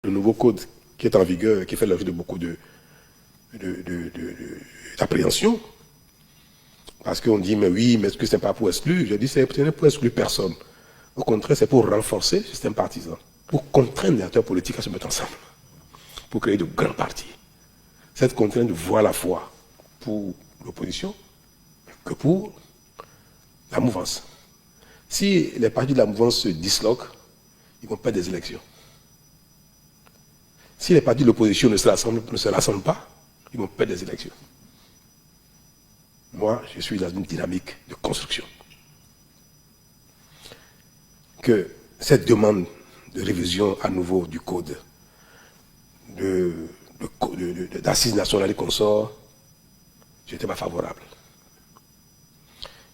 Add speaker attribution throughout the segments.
Speaker 1: Le nouveau code qui est en vigueur, qui fait l'objet de beaucoup d'appréhension. Parce qu'on dit, mais oui, mais est-ce que ce n'est pas pour exclure? Je dis, ce n'est pour exclure personne. Au contraire, c'est pour renforcer le système partisan, pour contraindre les acteurs politiques à se mettre ensemble, pour créer de grands partis. Cette contrainte vaut à la fois pour l'opposition que pour la mouvance. Si les partis de la mouvance se disloquent, ils vont perdre des élections. Si les partis de l'opposition ne se rassemblent pas, ils vont perdre des élections. Moi, je suis dans une dynamique de construction. Que cette demande de révision à nouveau du code d'assises nationales et consorts, je n'étais pas favorable.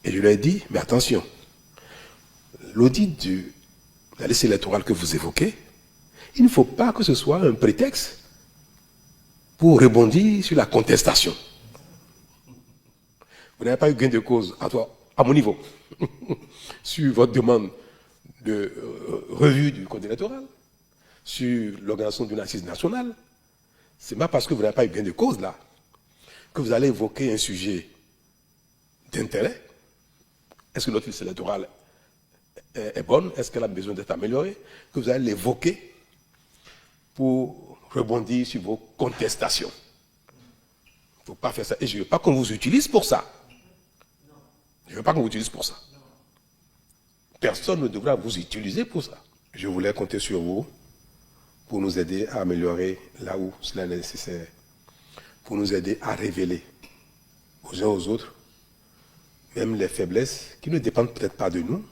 Speaker 1: Et je leur ai dit, mais attention, l'audit de la liste électorale que vous évoquez, il ne faut pas que ce soit un prétexte pour rebondir sur la contestation. Vous n'avez pas eu gain de cause à mon niveau sur votre demande de revue du code électoral, sur l'organisation d'une assise nationale. Ce n'est pas parce que vous n'avez pas eu gain de cause là que vous allez évoquer un sujet d'intérêt. Est-ce que notre liste électorale est bonne? Est-ce qu'elle a besoin d'être améliorée? Que vous allez l'évoquer pour rebondir sur vos contestations. Il ne faut pas faire ça. Et je ne veux pas qu'on vous utilise pour ça. Je ne veux pas qu'on vous utilise pour ça. Personne ne devra vous utiliser pour ça. Je voulais compter sur vous pour nous aider à améliorer là où cela est nécessaire, pour nous aider à révéler aux uns aux autres même les faiblesses qui ne dépendent peut-être pas de nous,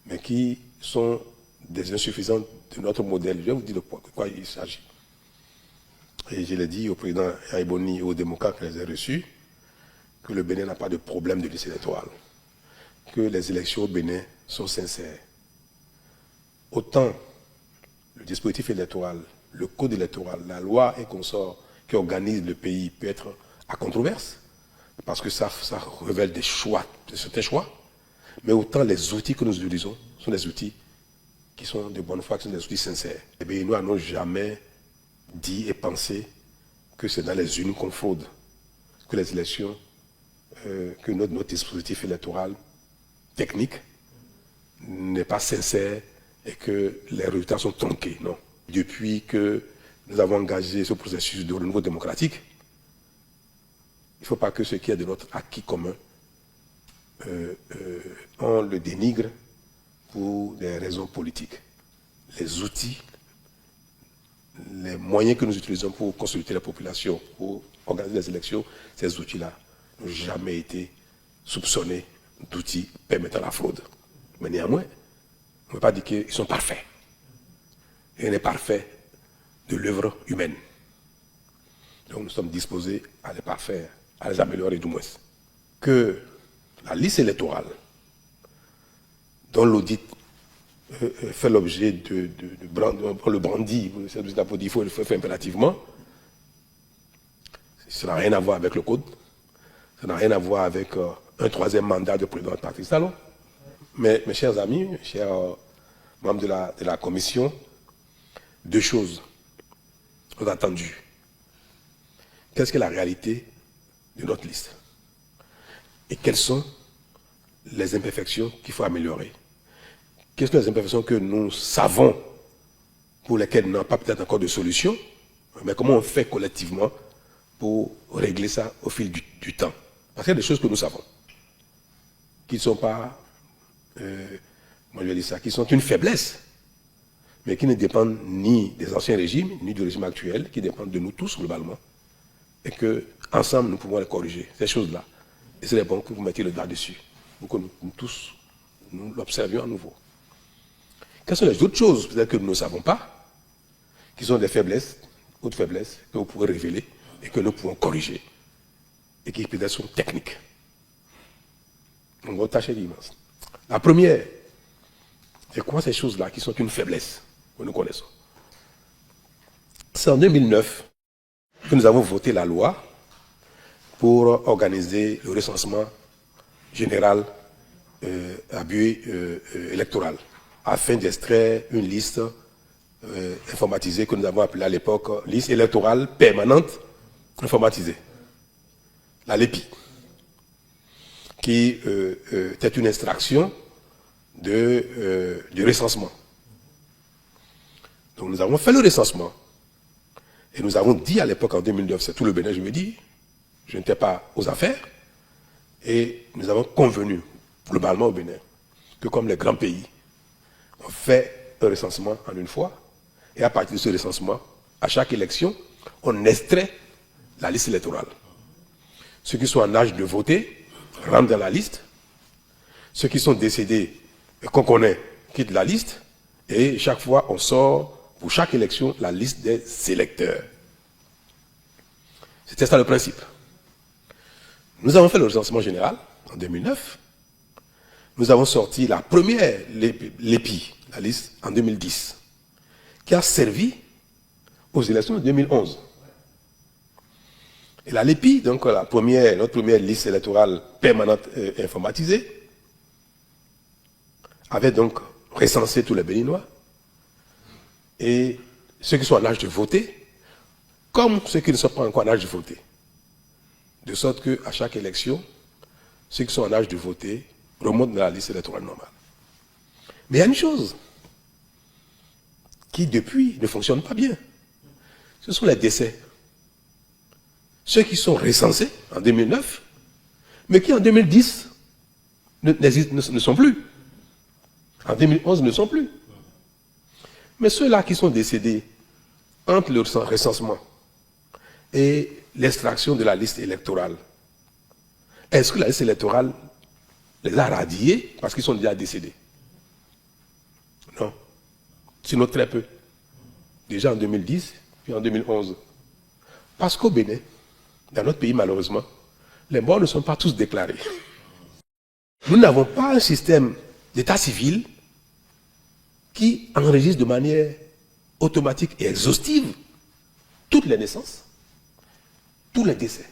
Speaker 1: mais qui sont des insuffisances de notre modèle. Je vais vous dire de quoi il s'agit. Et je l'ai dit au président Aïboni et aux démocrates que je les ai reçus, que le Bénin n'a pas de problème de liste électorale, que les élections au Bénin sont sincères. Autant le dispositif électoral, le code électoral, la loi et consorts qui organisent le pays peut être à controverse, parce que ça révèle des choix, de certains choix, mais autant les outils que nous utilisons sont des outils qui sont de bonne foi, qui sont des outils sincères. Les Béninois n'ont jamais dit et pensé que c'est dans les urnes qu'on fraude, que les élections, que notre dispositif électoral technique n'est pas sincère et que les résultats sont tronqués. Non. Depuis que nous avons engagé ce processus de renouveau démocratique, il ne faut pas que ce qui est de notre acquis commun, on le dénigre pour des raisons politiques. Les outils, les moyens que nous utilisons pour consulter la population, pour organiser les élections, ces outils-là n'ont jamais été soupçonnés d'outils permettant la fraude. Mais néanmoins, on ne peut pas dire qu'ils sont parfaits. Rien n'est parfait de l'œuvre humaine. Donc nous sommes disposés à les parfaire, à les améliorer du moins. Que la liste électorale, dont l'audit fait l'objet le brandit, il faut le faire impérativement, ça n'a rien à voir avec le code, ça n'a rien à voir avec un troisième mandat de président Patrice Talon. Mais mes chers amis, chers membres de la commission, deux choses sont attendues. Qu'est-ce que la réalité de notre liste? Et quelles sont les imperfections qu'il faut améliorer? Quelles sont les imperfections que nous savons, pour lesquelles nous n'avons pas peut-être encore de solution, mais comment on fait collectivement pour régler ça au fil du temps? Parce qu'il y a des choses que nous savons, qui ne sont pas, moi je vais dire ça, qui sont une faiblesse, mais qui ne dépendent ni des anciens régimes, ni du régime actuel, qui dépendent de nous tous globalement, et que ensemble nous pouvons les corriger, ces choses-là. Et c'est bon que vous mettiez le doigt dessus, pour que nous tous, nous l'observions à nouveau. Quelles sont les autres choses peut-être que nous ne savons pas, qui sont des faiblesses, autres faiblesses, que vous pourrez révéler et que nous pouvons corriger, et qui peut-être sont techniques. Donc votre tâche est immense. La première, c'est quoi ces choses-là qui sont une faiblesse que nous connaissons? C'est en 2009 que nous avons voté la loi pour organiser le recensement général à but électoral, afin d'extraire une liste informatisée que nous avons appelée à l'époque liste électorale permanente informatisée, la LEPI, qui était une extraction du recensement. Donc nous avons fait le recensement et nous avons dit à l'époque en 2009, c'est tout le Bénin, je me dis, je n'étais pas aux affaires, et nous avons convenu globalement au Bénin que comme les grands pays, on fait un recensement en une fois, et à partir de ce recensement, à chaque élection, on extrait la liste électorale. Ceux qui sont en âge de voter rentrent dans la liste, ceux qui sont décédés et qu'on connaît quittent la liste, et chaque fois on sort pour chaque élection la liste des électeurs. C'était ça le principe. Nous avons fait le recensement général en 2009. Nous avons sorti la première LEPI, la liste, en 2010, qui a servi aux élections de 2011. Et la LEPI, donc notre première liste électorale permanente informatisée, avait donc recensé tous les Béninois et ceux qui sont en âge de voter, comme ceux qui ne sont pas encore en âge de voter. De sorte qu'à chaque élection, ceux qui sont en âge de voter remontent dans la liste électorale normale. Mais il y a une chose qui, depuis, ne fonctionne pas bien. Ce sont les décès. Ceux qui sont recensés en 2009, mais qui en 2010 ne sont plus. En 2011 ne sont plus. Mais ceux-là qui sont décédés entre le recensement et l'extraction de la liste électorale, est-ce que la liste électorale les a radiés parce qu'ils sont déjà décédés? Non. Sinon très peu. Déjà en 2010, puis en 2011. Parce qu'au Bénin, dans notre pays malheureusement, les morts ne sont pas tous déclarés. Nous n'avons pas un système d'état civil qui enregistre de manière automatique et exhaustive toutes les naissances, tous les décès,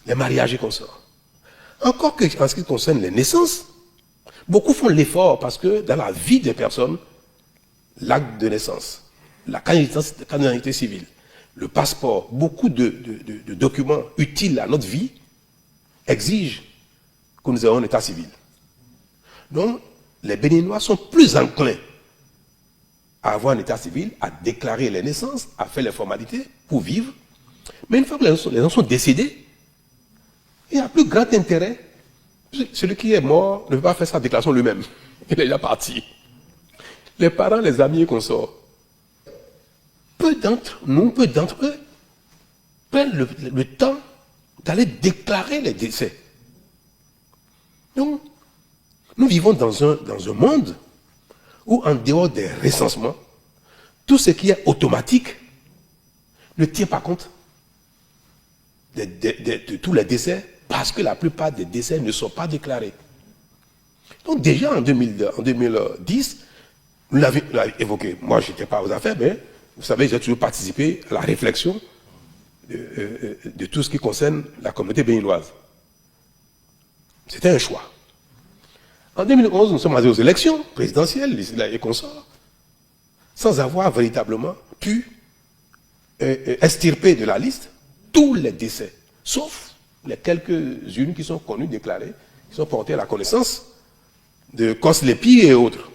Speaker 1: les mariages et consorts. Encore que, en ce qui concerne les naissances, beaucoup font l'effort parce que dans la vie des personnes, l'acte de naissance, la carte civile, le passeport, beaucoup de documents utiles à notre vie exigent que nous ayons un état civil. Donc, les Béninois sont plus enclins à avoir un état civil, à déclarer les naissances, à faire les formalités pour vivre. Mais une fois que les gens sont décédés, il y a plus grand intérêt. Celui qui est mort ne peut pas faire sa déclaration lui-même. Il est déjà parti. Les parents, les amis et consorts, peu d'entre eux, prennent le temps d'aller déclarer les décès. Donc, nous vivons dans un monde où, en dehors des recensements, tout ce qui est automatique ne tient pas compte de tous les décès, parce que la plupart des décès ne sont pas déclarés. Donc déjà en 2010, nous l'avions évoqué. Moi, je n'étais pas aux affaires, mais vous savez, j'ai toujours participé à la réflexion de tout ce qui concerne la communauté béninoise. C'était un choix. En 2011, nous sommes allés aux élections présidentielles, et consorts, sans avoir véritablement pu extirper de la liste tous les décès, sauf les quelques-unes qui sont connues, déclarées, qui sont portées à la connaissance de COS-LEPI et autres.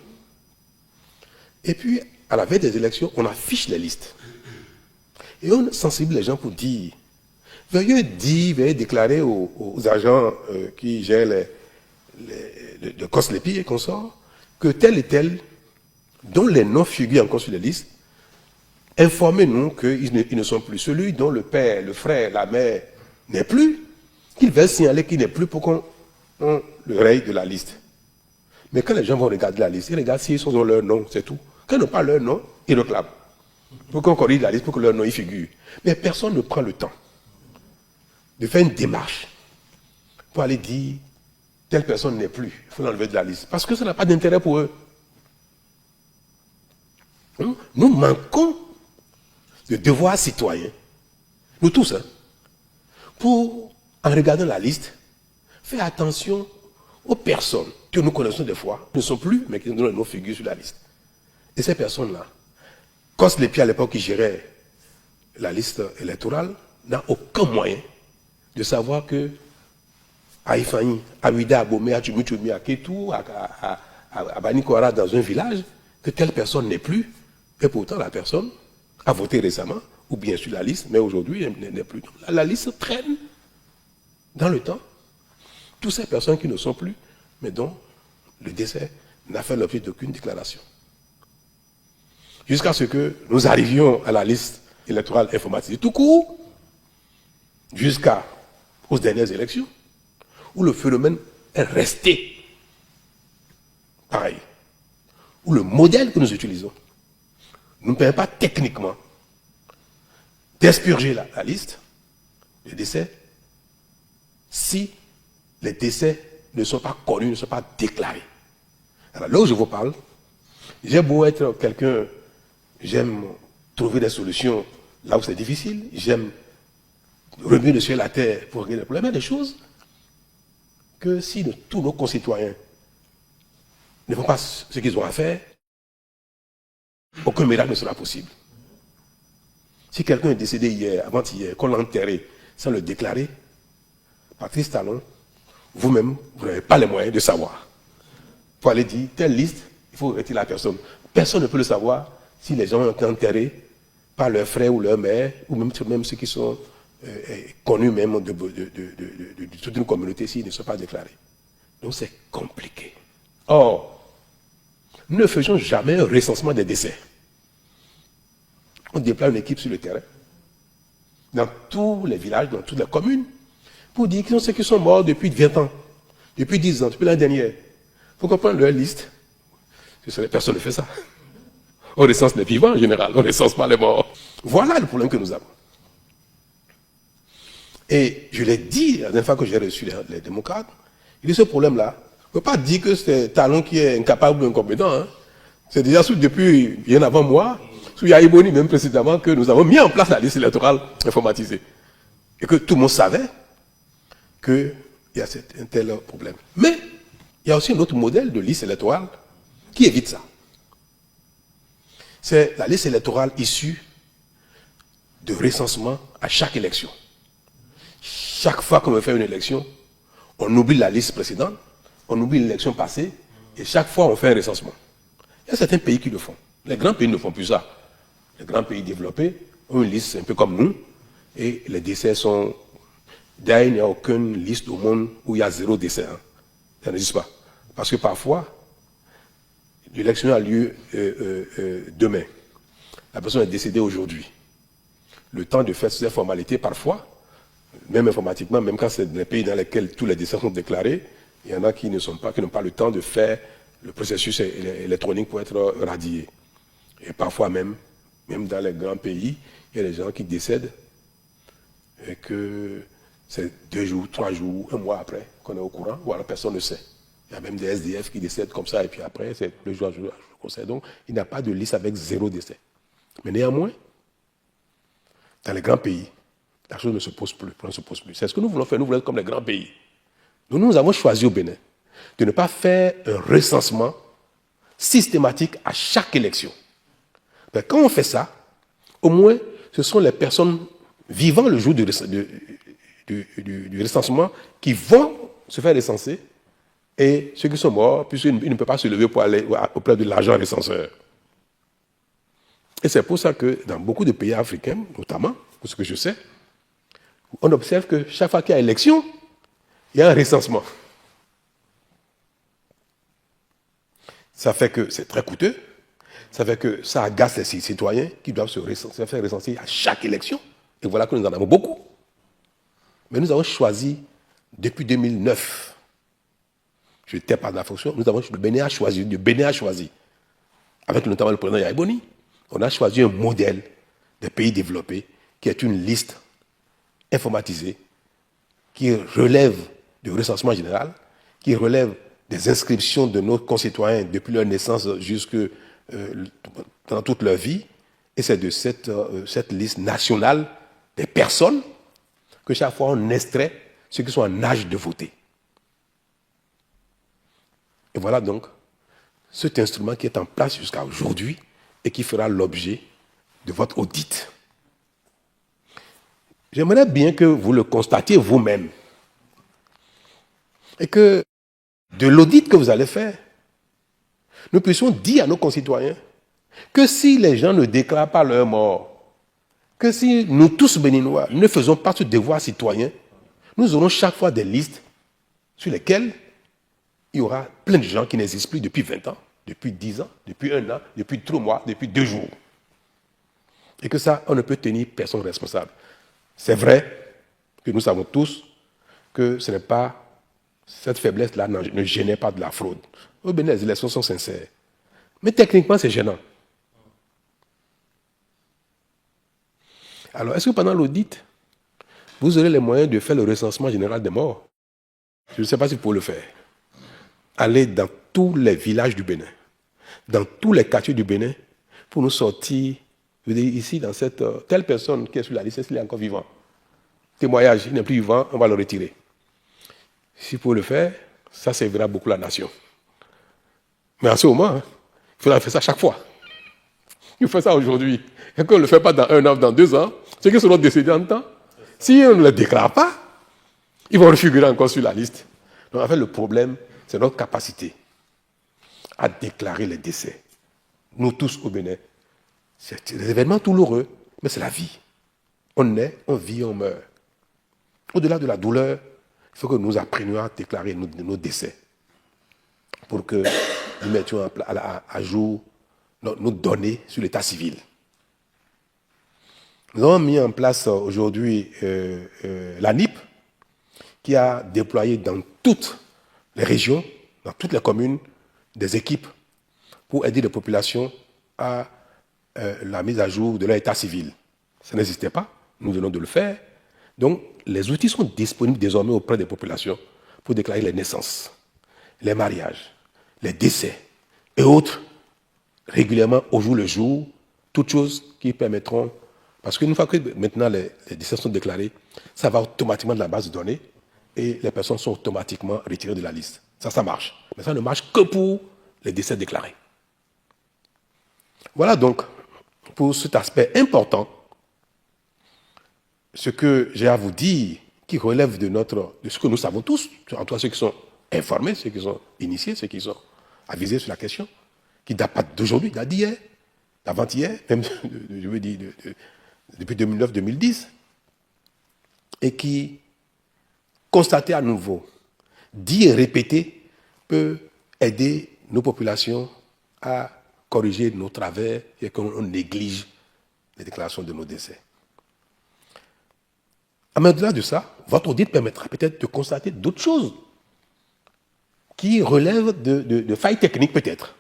Speaker 1: Et puis, à la veille des élections, on affiche les listes. Et on sensibilise les gens pour dire, veuillez déclarer aux agents qui gèrent le COS-LEPI et consorts, que tel et tel, dont les noms figurent encore sur les listes, informez-nous qu'ils ne sont plus. Celui dont le père, le frère, la mère n'est plus, qu'ils veulent signaler qu'il n'est plus pour qu'on le raye de la liste. Mais quand les gens vont regarder la liste, ils regardent s'ils ont leur nom, c'est tout. Quand ils n'ont pas leur nom, ils réclament. Pour qu'on corrige la liste, pour que leur nom y figure. Mais personne ne prend le temps de faire une démarche pour aller dire telle personne n'est plus, il faut l'enlever de la liste. Parce que ça n'a pas d'intérêt pour eux. Nous manquons de devoirs citoyens, nous tous, pour, en regardant la liste, faire attention aux personnes que nous connaissons des fois, ne sont plus, mais qui ont nos figures sur la liste. Et ces personnes-là, Cosles-les-Pieds à l'époque qui gérait la liste électorale, n'a aucun moyen de savoir que Aïfani, Abida, Abomé, Achumuchumi, à Ketou, à Banikora dans un village, que telle personne n'est plus, et pourtant la personne a voté récemment, ou bien sur la liste, mais aujourd'hui elle n'est plus. La liste traîne dans le temps. Toutes ces personnes qui ne sont plus, mais dont le décès n'a fait l'objet d'aucune déclaration. Jusqu'à ce que nous arrivions à la liste électorale informatisée tout court, jusqu'aux dernières élections, où le phénomène est resté pareil, où le modèle que nous utilisons ne nous permet pas techniquement d'expurger la liste de décès si les décès ne sont pas connus, ne sont pas déclarés. Alors là où je vous parle, j'ai beau être quelqu'un, j'aime trouver des solutions là où c'est difficile, j'aime remuer le ciel à la terre pour régler les problèmes, il y a des choses que si tous nos concitoyens ne font pas ce qu'ils ont à faire, aucun miracle ne sera possible. Si quelqu'un est décédé hier, avant-hier, qu'on l'a enterré sans le déclarer, Patrice Talon, vous-même, vous n'avez pas les moyens de savoir. Pour aller dire, telle liste, il faut retirer la personne. Personne ne peut le savoir si les gens ont été enterrés par leurs frères ou leurs mères, ou même ceux qui sont connus même de toute une communauté s'ils ne sont pas déclarés. Donc c'est compliqué. Or, nous ne faisons jamais un recensement des décès. On déploie une équipe sur le terrain, dans tous les villages, dans toutes les communes, pour dire qui sont ceux qui sont morts depuis 20 ans, depuis 10 ans, depuis l'année dernière. Il faut comprendre leur liste. Personne ne fait ça. On recense les vivants en général, on ne recense pas les morts. Voilà le problème que nous avons. Et je l'ai dit la dernière fois que j'ai reçu les démocrates, il dit ce problème-là, on ne peut pas dire que c'est Talon qui est incapable ou incompétent. Hein. C'est déjà depuis bien avant moi, sous Yaïboni même précédemment, que nous avons mis en place la liste électorale informatisée. Et que tout le monde savait qu'il y a un tel problème. Mais il y a aussi un autre modèle de liste électorale qui évite ça. C'est la liste électorale issue de recensement à chaque élection. Chaque fois qu'on veut faire une élection, on oublie la liste précédente, on oublie l'élection passée, et chaque fois on fait un recensement. Il y a certains pays qui le font. Les grands pays ne font plus ça. Les grands pays développés ont une liste un peu comme nous, et les décès sont... D'ailleurs, il n'y a aucune liste au monde où il y a 0 décès. Hein. Ça n'existe pas. Parce que parfois, l'élection a lieu demain. La personne est décédée aujourd'hui. Le temps de faire ces formalités, parfois, même informatiquement, même quand c'est des pays dans lesquels tous les décès sont déclarés, il y en a qui n'ont pas le temps de faire le processus électronique pour être radié. Et parfois même dans les grands pays, il y a des gens qui décèdent et que c'est 2 jours, 3 jours, 1 mois après qu'on est au courant, ou alors personne ne sait. Il y a même des SDF qui décèdent comme ça, et puis après, c'est le jour à jour qu'on sait. Donc, il n'y a pas de liste avec 0 décès. Mais néanmoins, dans les grands pays, la chose ne se pose plus. C'est ce que nous voulons faire. Nous voulons être comme les grands pays. Nous avons choisi au Bénin de ne pas faire un recensement systématique à chaque élection. Mais quand on fait ça, au moins, ce sont les personnes vivant le jour du recensement qui vont se faire recenser, et ceux qui sont morts, puisqu'ils ne peuvent pas se lever pour aller auprès de l'agent recenseur. Et c'est pour ça que dans beaucoup de pays africains, notamment, pour ce que je sais, on observe que chaque fois qu'il y a élection, il y a un recensement. Ça fait que c'est très coûteux, ça fait que ça agace les citoyens qui doivent se faire recenser à chaque élection. Et voilà que nous en avons beaucoup. Mais nous avons choisi, depuis 2009, je n'étais pas dans la fonction, le Bénin a choisi, avec notamment le président Yaïboni, on a choisi un modèle des pays développés qui est une liste informatisée qui relève du recensement général, qui relève des inscriptions de nos concitoyens depuis leur naissance jusque dans toute leur vie. Et c'est de cette liste nationale des personnes que chaque fois on extrait ceux qui sont en âge de voter. Et voilà donc cet instrument qui est en place jusqu'à aujourd'hui et qui fera l'objet de votre audit. J'aimerais bien que vous le constatiez vous-même et que de l'audit que vous allez faire, nous puissions dire à nos concitoyens que si les gens ne déclarent pas leur mort, que si nous tous béninois ne faisons pas ce devoir citoyen, nous aurons chaque fois des listes sur lesquelles il y aura plein de gens qui n'existent plus depuis 20 ans, depuis 10 ans, depuis 1 an, depuis 3 mois, depuis 2 jours. Et que ça, on ne peut tenir personne responsable. C'est vrai que nous savons tous que ce n'est pas, cette faiblesse-là ne gênait pas de la fraude. Au Bénin, les élections sont sincères. Mais techniquement, c'est gênant. Alors, est-ce que pendant l'audit, vous aurez les moyens de faire le recensement général des morts? Je ne sais pas si vous pouvez le faire. Allez dans tous les villages du Bénin, dans tous les quartiers du Bénin, pour nous sortir, je veux dire, ici, dans cette telle personne qui est sur la liste, est-ce qu'il est encore vivant? Témoignage, il n'est plus vivant, on va le retirer. Si vous pouvez le faire, ça servira beaucoup la nation. Mais en ce moment, il faudra faire ça chaque fois. Il fait ça aujourd'hui. Et qu'on ne le fait pas dans 1 an, dans 2 ans, ceux qui seront décédés en temps, si on ne le déclare pas, ils vont refigurer encore sur la liste. Donc en fait, le problème, c'est notre capacité à déclarer les décès. Nous tous au Bénin, c'est des événements douloureux, mais c'est la vie. On naît, on vit, on meurt. Au-delà de la douleur, il faut que nous apprenions à déclarer nos décès pour que nous mettions à jour nos données sur l'état civil. Nous avons mis en place aujourd'hui l'ANIP, qui a déployé dans toutes les régions, dans toutes les communes, des équipes pour aider les populations à la mise à jour de leur état civil. Ça n'existait pas, nous venons de le faire. Donc, les outils sont disponibles désormais auprès des populations pour déclarer les naissances, les mariages, les décès et autres, régulièrement au jour le jour, toutes choses qui permettront, parce qu'une fois que maintenant les décès sont déclarés, ça va automatiquement de la base de données et les personnes sont automatiquement retirées de la liste. Ça marche. Mais ça ne marche que pour les décès déclarés. Voilà donc, pour cet aspect important, ce que j'ai à vous dire, qui relève de ce que nous savons tous, en tout cas ceux qui sont informés, ceux qui sont initiés, ceux qui sont avisés sur la question, qui ne date pas d'aujourd'hui, date d'hier, d'avant-hier, même, je veux dire, depuis 2009-2010, et qui, constaté à nouveau, dit et répété, peut aider nos populations à corriger nos travers et qu'on néglige les déclarations de nos décès. Mais au-delà de ça, votre audit permettra peut-être de constater d'autres choses qui relèvent de failles techniques peut-être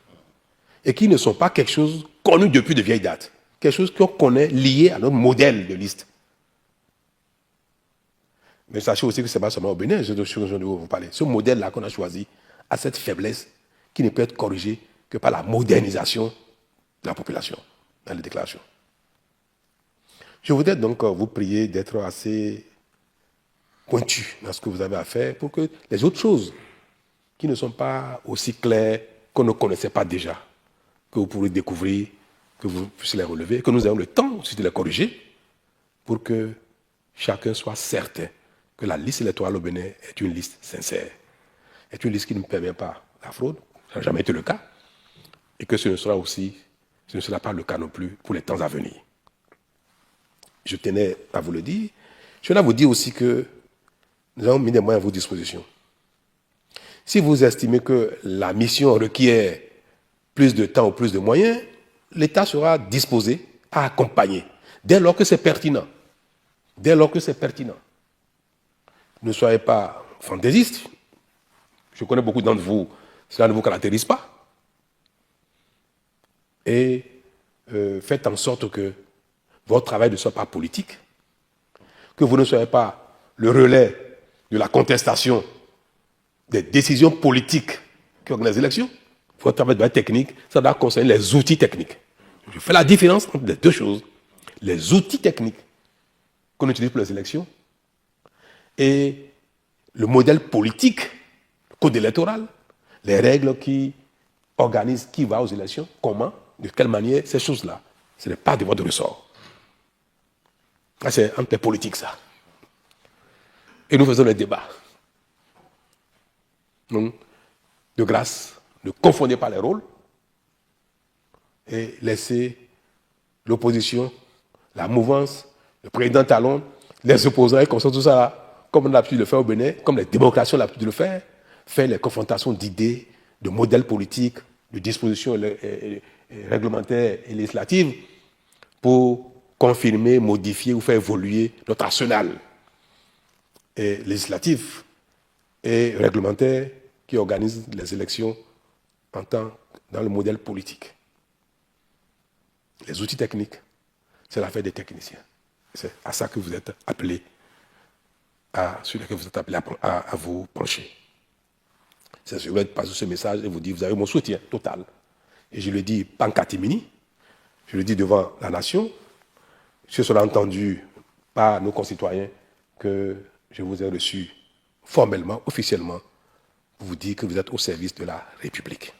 Speaker 1: et qui ne sont pas quelque chose connu depuis de vieilles dates, quelque chose qu'on connaît lié à notre modèle de liste. Mais sachez aussi que ce n'est pas seulement au Bénin, je vais vous parler. Ce modèle-là qu'on a choisi a cette faiblesse qui ne peut être corrigée que par la modernisation de la population dans les déclarations. Je voudrais donc vous prier d'être assez pointu dans ce que vous avez à faire pour que les autres choses qui ne sont pas aussi claires, qu'on ne connaissait pas déjà, que vous pourrez découvrir, que vous puissiez les relever, que nous ayons le temps aussi de les corriger pour que chacun soit certain que la liste électorale au Bénin est une liste sincère, est une liste qui ne permet pas la fraude, ça n'a jamais été le cas, et que ce ne sera pas le cas non plus pour les temps à venir. Je tenais à vous le dire. Je tenais à vous dire aussi que nous avons mis des moyens à vos dispositions. Si vous estimez que la mission requiert plus de temps ou plus de moyens, l'État sera disposé à accompagner, dès lors que c'est pertinent. Dès lors que c'est pertinent. Ne soyez pas fantaisistes. Je connais beaucoup d'entre vous, cela ne vous caractérise pas. Et faites en sorte que votre travail ne soit pas politique, que vous ne soyez pas le relais de la contestation des décisions politiques qui organisent les élections. Votre travail doit être technique, ça doit concerner les outils techniques. Je fais la différence entre les deux choses. Les outils techniques qu'on utilise pour les élections et le modèle politique, le code électoral, les règles qui organise qui va aux élections, comment, de quelle manière, ces choses-là. Ce n'est pas de votre ressort. C'est entre les politiques, ça. Et nous faisons les débats. Donc, de grâce, ne confondez pas les rôles et laissez l'opposition, la mouvance, le président Talon, les opposants, comme ça, tout ça, là, comme on a l'habitude de le faire au Bénin, comme les démocraties ont l'habitude de le faire les confrontations d'idées, de modèles politiques, de dispositions réglementaires et législatives pour confirmer, modifier ou faire évoluer notre arsenal législatif et réglementaire qui organise les élections dans le modèle politique. Les outils techniques, c'est l'affaire des techniciens. C'est à ça que vous êtes appelés, sur lesquels vous êtes appelés à vous pencher. Je voulais passer ce message et vous dire, vous avez mon soutien total. Et je le dis pas en catimini, je le dis devant la nation, ce sera entendu par nos concitoyens que je vous ai reçu formellement, officiellement, pour vous dire que vous êtes au service de la République.